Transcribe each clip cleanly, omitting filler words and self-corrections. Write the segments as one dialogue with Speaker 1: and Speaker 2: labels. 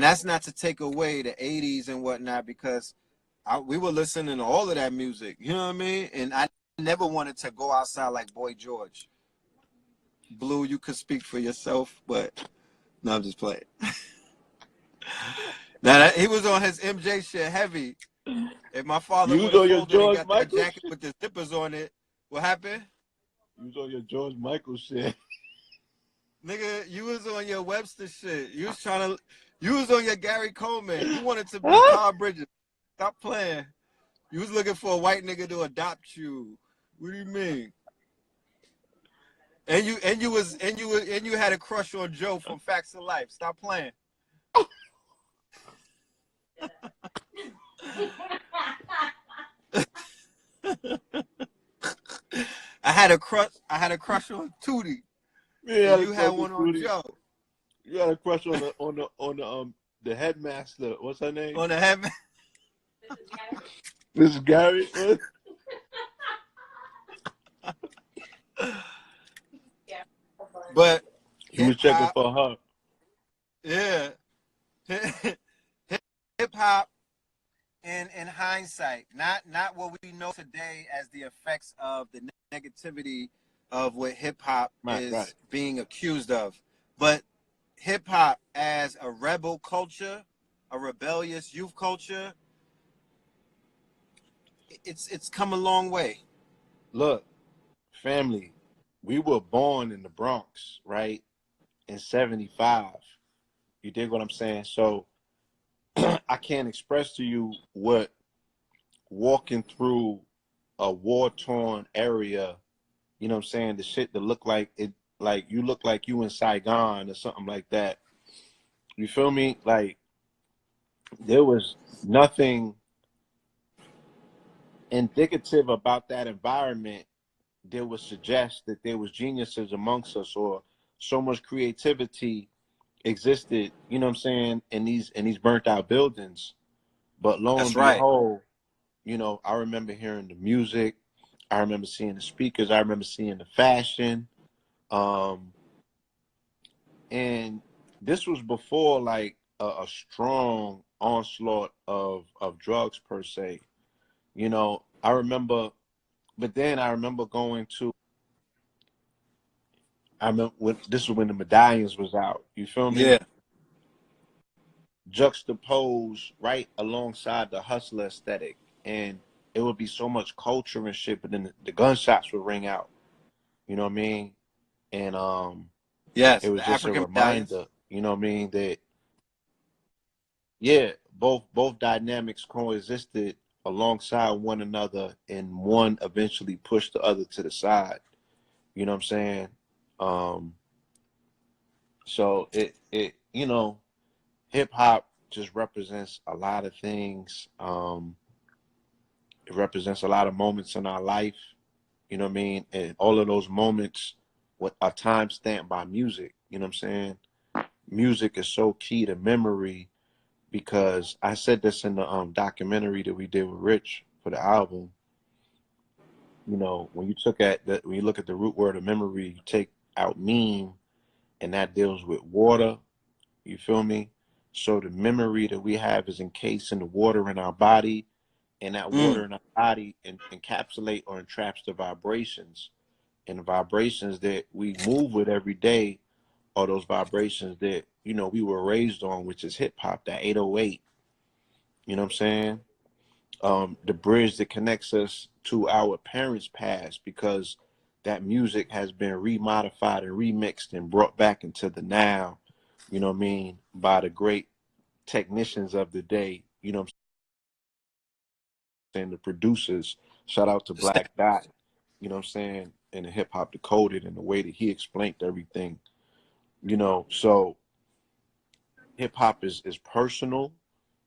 Speaker 1: that's not to take away the 80s and whatnot, because we were listening to all of that music, you know what I mean? And I never wanted to go outside like Boy George. Blue, you could speak for yourself, but no, I'm just playing. Now, he was on his MJ shit heavy. If my father
Speaker 2: You
Speaker 1: would
Speaker 2: was
Speaker 1: have
Speaker 2: on your
Speaker 1: told him he
Speaker 2: George
Speaker 1: got that
Speaker 2: Michael
Speaker 1: jacket
Speaker 2: shit?
Speaker 1: with the zippers on it, what happened?
Speaker 2: You was on your George Michael shit.
Speaker 1: Nigga, you was on your Webster shit. You was on your Gary Coleman. You wanted to be Carl Bridges. Stop playing. You was looking for a white nigga to adopt you. What do you mean? And you had a crush on Joe from Facts of Life. Stop playing. I had a crush on Tootie.
Speaker 2: Yeah,
Speaker 1: And you had one on Joe.
Speaker 2: You had a crush on the headmaster. What's her name?
Speaker 1: On the heaven.
Speaker 2: This is Gary.
Speaker 1: But
Speaker 2: you was checking for her.
Speaker 1: Yeah. Hip hop in hindsight, not what we know today as the effects of the negativity of what hip hop is being accused of, but hip hop as a rebel culture, a rebellious youth culture, it's come a long way.
Speaker 2: Look, family, we were born in the Bronx, right? In 75. You dig what I'm saying? So I can't express to you what walking through a war-torn area, you know what I'm saying, the shit that look like it, like you look like you in Saigon or something like that. You feel me? Like there was nothing indicative about that environment that would suggest that there was geniuses amongst us or so much creativity existed, you know what I'm saying, in these burnt out buildings. But lo and behold, you know, I remember hearing the music, I remember seeing the speakers, I remember seeing the fashion. And this was before like a strong onslaught of drugs per se. You know, I remember, but then I remember going to, this was when the Medallions was out. You feel me?
Speaker 1: Yeah.
Speaker 2: Juxtaposed right alongside the hustler aesthetic, and it would be so much culture and shit, but then the gunshots would ring out. You know what I mean? And
Speaker 1: yes,
Speaker 2: it was just a reminder. You know what I mean? That yeah, both dynamics coexisted alongside one another, and one eventually pushed the other to the side. You know what I'm saying? So it you know, hip hop just represents a lot of things. It represents a lot of moments in our life. You know what I mean? And all of those moments are time stamped by music. You know what I'm saying? Music is so key to memory, because I said this in the documentary that we did with Rich for the album. You know, when you look at the root word of memory, you take out meme, and that deals with water. You feel me? So the memory that we have is encased in the water in our body, and that water in our body encapsulate or entraps the vibrations. And the vibrations that we move with every day are those vibrations that, you know, we were raised on, which is hip hop, that 808. You know what I'm saying? The bridge that connects us to our parents' past, because that music has been remodified and remixed and brought back into the now, you know what I mean, by the great technicians of the day, you know what I'm saying, the producers. Shout out to Black Dot, you know what I'm saying, and the Hip Hop Decoded, and the way that he explained everything, you know. So hip hop is personal,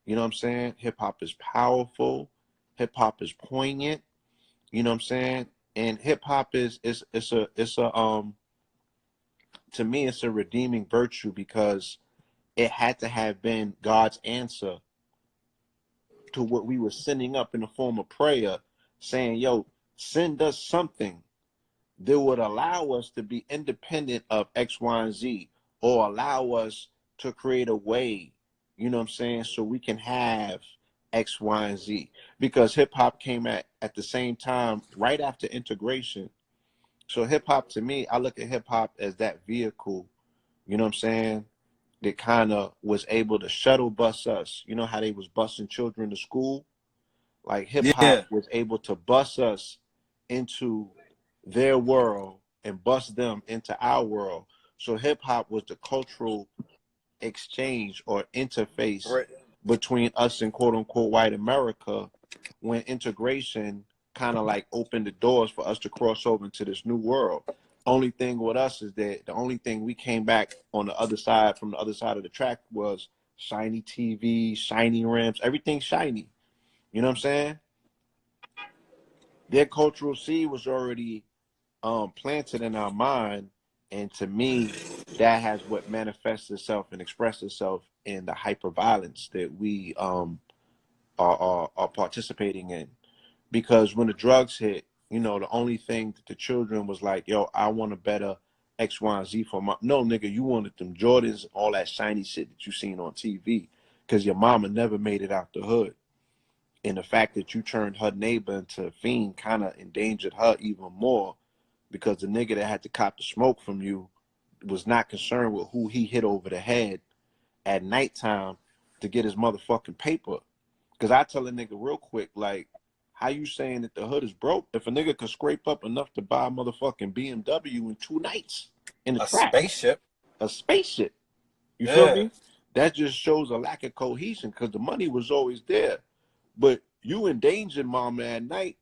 Speaker 2: you know what I'm saying? Hip hop is powerful, hip hop is poignant, you know what I'm saying? And hip hop is to me, it's a redeeming virtue, because it had to have been God's answer to what we were sending up in the form of prayer, saying, yo, send us something that would allow us to be independent of X, Y, and Z, or allow us to create a way You know what I'm saying? So we can have X, Y, and Z. Because hip hop came at the same time, right after integration. So hip hop, to me, I look at hip hop as that vehicle, you know what I'm saying, that kind of was able to shuttle bus us. You know how they was busing children to school? Like hip hop
Speaker 1: Yeah.
Speaker 2: was able to bus us into their world and bus them into our world. So hip hop was the cultural exchange or interface
Speaker 1: Right.
Speaker 2: between us and quote unquote white America, when integration kind of like opened the doors for us to cross over into this new world. Only thing with us is that the only thing we came back on the other side, from the other side of the track, was shiny TV, shiny rims, everything shiny. You know what I'm saying? Their cultural seed was already planted in our mind, and to me, that has what manifests itself and expresses itself in the hyper violence that we are participating in. Because when the drugs hit, you know, the only thing that the children was like, yo, I want a better X, Y, and Z for my. No, nigga, you wanted them Jordans, all that shiny shit that you seen on TV, because your mama never made it out the hood. And the fact that you turned her neighbor into a fiend kind of endangered her even more, because the nigga that had to cop the smoke from you was not concerned with who he hit over the head at nighttime to get his motherfucking paper. Because I tell a nigga real quick, like, how you saying that the hood is broke if a nigga could scrape up enough to buy a motherfucking BMW in 2 nights in the
Speaker 1: A
Speaker 2: trap?
Speaker 1: spaceship.
Speaker 2: A spaceship. You feel
Speaker 1: Yeah.
Speaker 2: me? That just shows a lack of cohesion, because the money was always there. But you endangered mama at night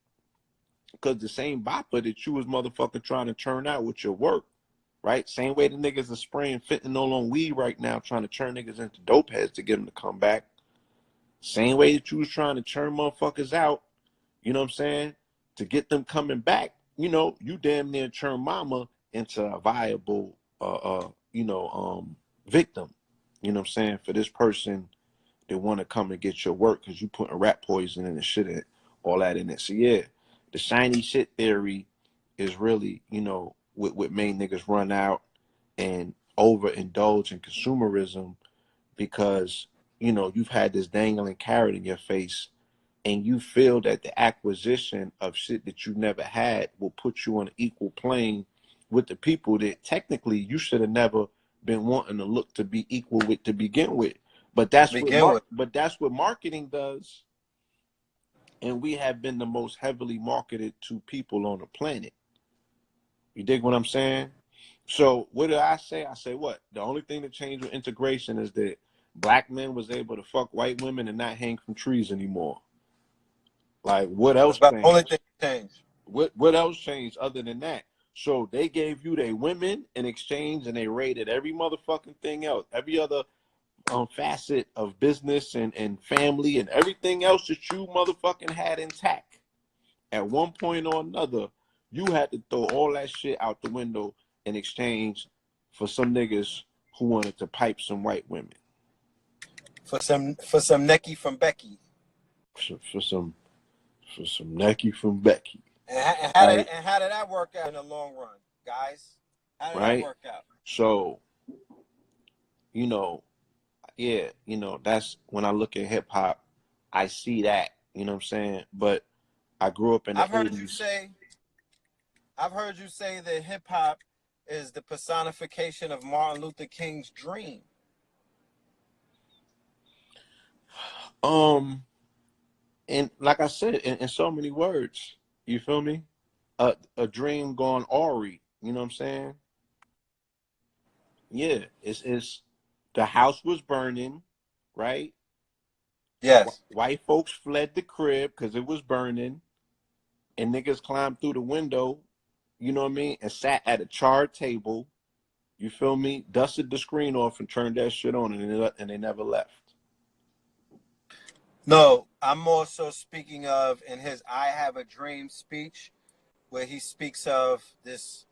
Speaker 2: because the same bopper that you was motherfucking trying to churn out with your work, right? Same way the niggas are spraying fentanyl on weed right now, trying to turn niggas into dope heads to get them to come back. Same way that you was trying to churn motherfuckers out, you know what I'm saying, to get them coming back. You know, you damn near churn mama into a viable, victim. You know what I'm saying, for this person that want to come and get your work because you putting rat poison in and shit and all that in it. So yeah, the shiny shit theory is really, you know, what made niggas run out and overindulge in consumerism, because, you know, you've had this dangling carrot in your face, and you feel that the acquisition of shit that you never had will put you on an equal plane with the people that technically you should have never been wanting to look to be equal with to begin with. But
Speaker 1: Begin with.
Speaker 2: that's what marketing does, and we have been the most heavily marketed to people on the planet. You dig what I'm saying? So what did I say? I say what? The only thing that changed with integration is that black men was able to fuck white women and not hang from trees anymore. Like, what
Speaker 1: That's
Speaker 2: else
Speaker 1: about the only
Speaker 2: changed?
Speaker 1: thing that changed.
Speaker 2: What else changed other than that? So they gave you their women in exchange, and they raided every motherfucking thing else, every other facet of business and family and everything else that you motherfucking had intact. At one point or another, you had to throw all that shit out the window in exchange for some niggas who wanted to pipe some white women.
Speaker 1: For some Necky from Becky.
Speaker 2: For some Necky from Becky.
Speaker 1: And
Speaker 2: Right?
Speaker 1: how did that work out in the long run, guys? How did that
Speaker 2: Right?
Speaker 1: work out?
Speaker 2: So, you know, yeah, you know, that's when I look at hip hop, I see that, you know what I'm saying? But I grew up in the
Speaker 1: I've heard you
Speaker 2: 80s.
Speaker 1: say I've heard you say that hip hop is the personification of Martin Luther King's dream.
Speaker 2: And like I said, in so many words, you feel me? A dream gone awry, you know what I'm saying? Yeah, it's the house was burning, right?
Speaker 1: Yes.
Speaker 2: White folks fled the crib because it was burning, and niggas climbed through the window, you know what I mean, and sat at a charred table. You feel me? Dusted the screen off and turned that shit on, and they never left.
Speaker 1: No, I'm also speaking of in his I Have a Dream speech, where he speaks of this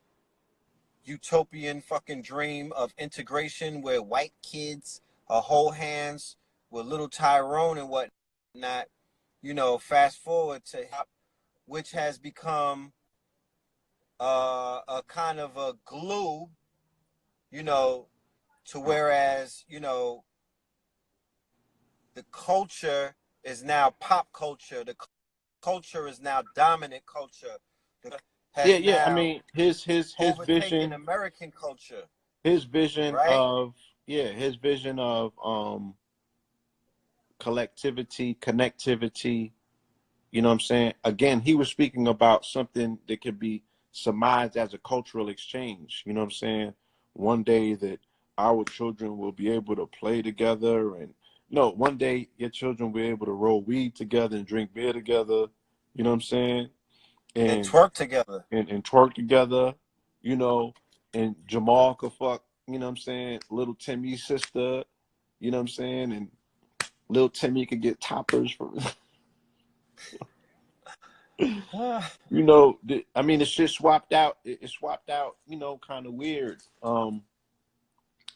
Speaker 1: utopian fucking dream of integration where white kids hold hands with little Tyrone and whatnot. Fast forward to which has become a kind of a glue, you know, to whereas, the culture is now pop culture. The culture is now dominant culture. Has
Speaker 2: Yeah. I
Speaker 1: now
Speaker 2: mean, his
Speaker 1: overtaken
Speaker 2: vision,
Speaker 1: American culture.
Speaker 2: his vision
Speaker 1: Right?
Speaker 2: of his vision of collectivity, connectivity. You know what I'm saying? Again, he was speaking about something that could be surmised as a cultural exchange. You know what I'm saying? One day that our children will be able to play together, and no, one day your children will be able to roll weed together and drink beer together. You know what I'm saying?
Speaker 1: And
Speaker 2: And
Speaker 1: twerk together.
Speaker 2: and twerk together. You know, and Jamal could fuck. You know what I'm saying? Little Timmy's sister. You know what I'm saying? And little Timmy could get toppers from. You know, I mean, it's just swapped out. It's swapped out, you know, kind of weird.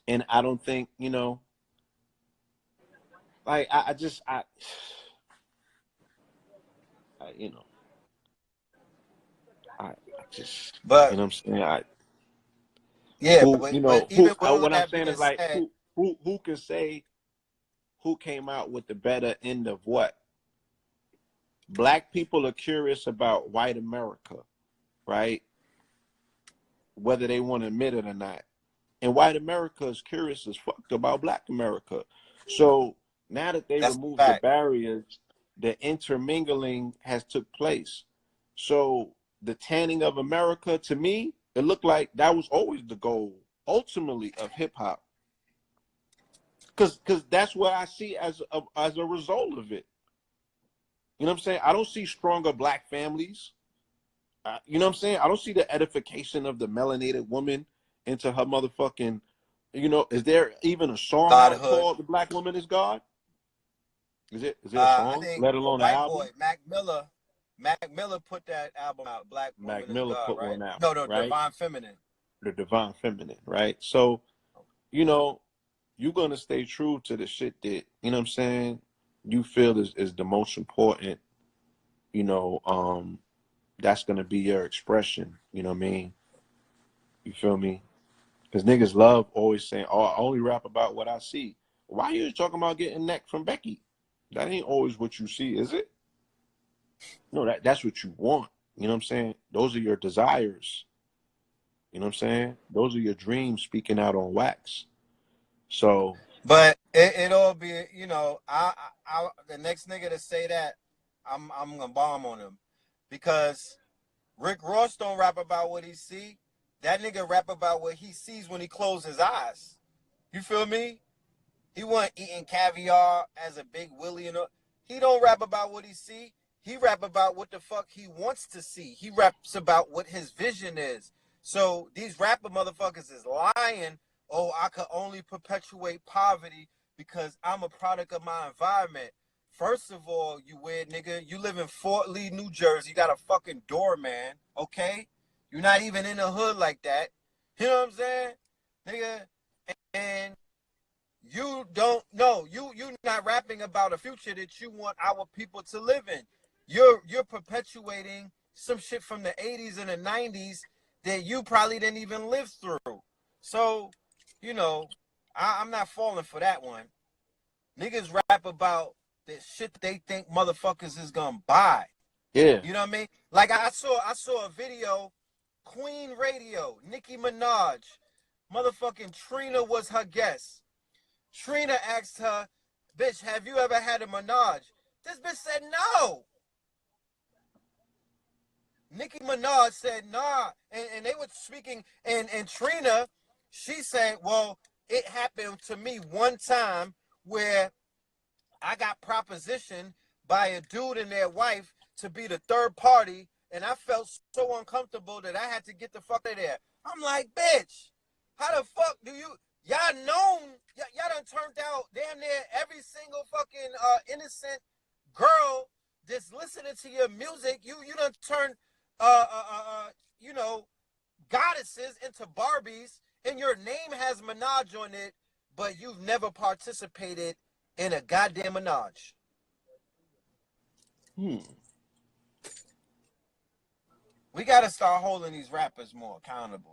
Speaker 2: And I don't think, you know, like I just, you know, I just, you
Speaker 1: But
Speaker 2: know what I'm saying?
Speaker 1: yeah,
Speaker 2: Who, you
Speaker 1: but
Speaker 2: know,
Speaker 1: even with all
Speaker 2: what I'm
Speaker 1: that
Speaker 2: saying
Speaker 1: being
Speaker 2: is like,
Speaker 1: said,
Speaker 2: who can say who came out with the better end of what? Black people are curious about white America, right? Whether they want to admit it or not. And white America is curious as fuck about black America. So now that they
Speaker 1: that's
Speaker 2: removed
Speaker 1: a
Speaker 2: the
Speaker 1: fact.
Speaker 2: barriers, the intermingling has took place. So the tanning of America, to me, it looked like that was always the goal, ultimately, of hip hop. Because that's what I see as a result of it. You know what I'm saying? I don't see stronger black families. You know what I'm saying? I don't see the edification of the melanated woman into her motherfucking, you know, is there even a song out
Speaker 1: Godhood.
Speaker 2: called The Black Woman is God? Is it a
Speaker 1: I
Speaker 2: song,
Speaker 1: think
Speaker 2: let alone an
Speaker 1: White Boy,
Speaker 2: album?
Speaker 1: Mac Miller put that album out. Black
Speaker 2: Mac
Speaker 1: Woman is
Speaker 2: Miller
Speaker 1: God,
Speaker 2: put
Speaker 1: right?
Speaker 2: one out,
Speaker 1: No,
Speaker 2: right?
Speaker 1: Divine Feminine.
Speaker 2: The Divine Feminine, right? So, you know, you're gonna stay true to the shit that, you know what I'm saying, you feel is the most important, you know, that's gonna be your expression, you know what I mean? You feel me? Because niggas love always saying, "Oh, I only rap about what I see." Why are you talking about getting neck from Becky? That ain't always what you see, is it? No, that's what you want. You know what I'm saying? Those are your desires. You know what I'm saying? Those are your dreams speaking out on wax. So
Speaker 1: But it all be, you know, I the next nigga to say that, I'm gonna bomb on him, because Rick Ross don't rap about what he see. That nigga rap about what he sees when he closes his eyes. You feel me? He wasn't eating caviar as a big Willie. He don't rap about what he see. He rap about what the fuck he wants to see. He raps about what his vision is. So these rapper motherfuckers is lying. Oh, I could only perpetuate poverty because I'm a product of my environment. First of all, you weird nigga, you live in Fort Lee, New Jersey. You got a fucking doorman, okay? You're not even in the hood like that. You know what I'm saying? Nigga, and you don't know. You not rapping about a future that you want our people to live in. You're perpetuating some shit from the 80s and the 90s that you probably didn't even live through. So, you know, I'm not falling for that one. Niggas rap about the shit they think motherfuckers is gonna buy.
Speaker 2: yeah,
Speaker 1: You know what I mean? Like I saw a video, Queen Radio, Nicki Minaj, motherfucking Trina was her guest. Trina asked her, "Bitch, have you ever had a menage?" This bitch said no. Nicki Minaj said nah. And they were speaking, and Trina, she said, well, it happened to me one time where I got propositioned by a dude and their wife to be the third party, and I felt so uncomfortable that I had to get the fuck out of there. I'm like, bitch, how the fuck do you? Y'all known, y'all done turned out damn near every single fucking innocent girl that's listening to your music. You done turned you know, goddesses into Barbies, and your name has Minaj on it, but you've never participated in a goddamn menage.
Speaker 2: hmm.
Speaker 1: We gotta start holding these rappers more accountable.